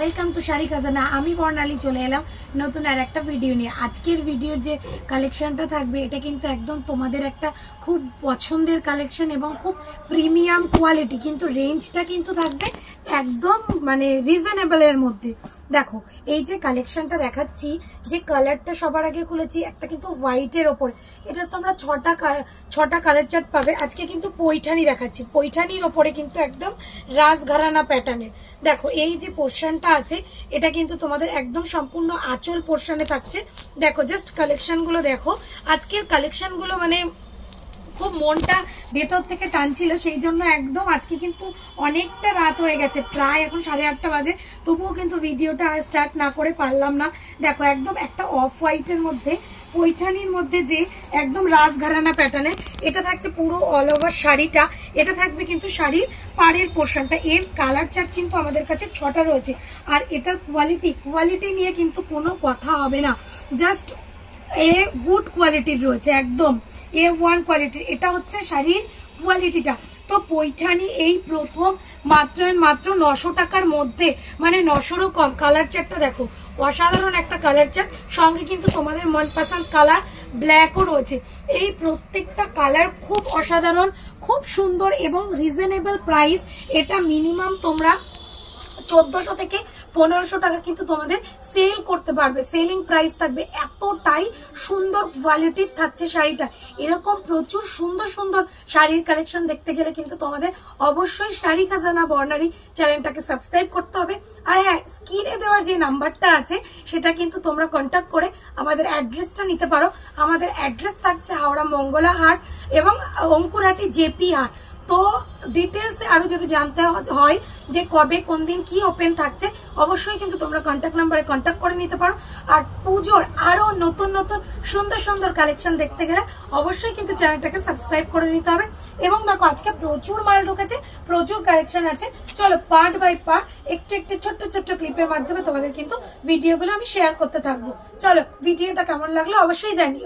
Welcome to sari খাজানা। আমি বর্ণালী চলে এলাম নতুন আর একটা ভিডিও নিয়ে। আজকের ভিডিওর যে কালেকশনটা থাকবে এটা কিন্তু একদম তোমাদের একটা খুব পছন্দের কালেকশন এবং খুব প্রিমিয়াম কোয়ালিটি, কিন্তু রেঞ্জটা কিন্তু থাকবে একদম মানে রিজনেবলের মধ্যে। দেখো এই যে কালেকশনটা দেখাচ্ছি, যে কালারটা সবার আগে খুলেছি একটা কিন্তু হোয়াইটের ওপর, এটা তোমরা ছটা কালার চার্ট পাবে। আজকে কিন্তু পৈঠানি দেখাচ্ছি, পৈঠানির ওপরে কিন্তু একদম রাজঘরানা প্যাটার্নের। দেখো এই যে পোর্শনটা আছে এটা কিন্তু তোমাদের একদম সম্পূর্ণ আঁচল পোর্শনে থাকছে। দেখো জাস্ট কালেকশন গুলো দেখো, আজকের কালেকশন গুলো মানে খুব মনটা ভেতর থেকে টানছিল, সেই জন্য একদম আজকে কিন্তু অনেকটা রাত হয়ে গেছে, প্রায় এখন 8:30 বাজে, তবুও কিন্তু ভিডিওটা স্টার্ট না করে পারলাম না। দেখো একদম একটা অফ হোয়াইটের মধ্যে পৈঠানির মধ্যে যে একদম রাজঘরানা প্যাটার্নের, এটা থাকছে পুরো অল ওভার শাড়িটা। এটা থাকবে কিন্তু শাড়ির পাড়ের পোর্শনটা। এর কালার চার্ট কিন্তু আমাদের কাছে 6টা রয়েছে। আর এটার কোয়ালিটি নিয়ে কিন্তু কোনো কথা হবে না, জাস্ট গুড কোয়ালিটির রয়েছে, একদম A1 কোয়ালিটির। এটা হচ্ছে শাড়ির কোয়ালিটিটা। তো পৈঠানি এই প্রথম মাত্র 900 টাকার মধ্যে, মানে 900-ও কম। কালার চার্টটা দেখো, অসাধারণ একটা কালার চার্ট, সঙ্গে কিন্তু তোমাদের মনপসন্দ কালার ব্ল্যাকও রয়েছে। এই প্রত্যেকটা কালার খুব অসাধারণ, খুব সুন্দর এবং রিজনেবল প্রাইস। এটা মিনিমাম তোমরা 1400 থেকে 1500 টাকা কিন্তু তোমাদের সেল করতে পারবে, সেলিং প্রাইস থাকবে। এতটাই সুন্দর কোয়ালিটির থাকছে শাড়িটা। এরকম প্রচুর সুন্দর সুন্দর শাড়ির কালেকশন দেখতে গেলে কিন্তু তোমাদের অবশ্যই শাড়ি খাজানা বর্ণালী চ্যানেলটাকে সাবস্ক্রাইব করতে হবে। আর হ্যাঁ, স্ক্রিনে দেওয়ার যে নাম্বারটা আছে সেটা কিন্তু তোমরা কন্ট্যাক্ট করে আমাদের অ্যাড্রেসটা নিতে পারো। আমাদের অ্যাড্রেস থাকছে হাওড়া মঙ্গলা হাট এবং অঙ্কুরহাটি জেপি হাট। তো ডিটেলস আরো যদি জানতে হয় যে কবে কোন দিন কি ওপেন থাকছে, অবশ্যই কিন্তু তোমরা কন্ট্যাক্ট নাম্বারে কন্ট্যাক্ট করে নিতে পারো। আর পুজোর আরো নতুন নতুন সুন্দর সুন্দর কালেকশন দেখতে গেলে অবশ্যই কিন্তু চ্যানেলটাকে সাবস্ক্রাইব করে নিতে হবে। এবং দেখো আজকে প্রচুর মাল ঢুকেছে, প্রচুর কালেকশন আছে। চলো পার্ট বাই পার্ট একটু একটু ছোট্ট ছোট্ট ক্লিপের মাধ্যমে তোমাদের কিন্তু ভিডিওগুলো আমি শেয়ার করতে থাকবো। চলো ভিডিওটা কেমন লাগলো অবশ্যই জানিও।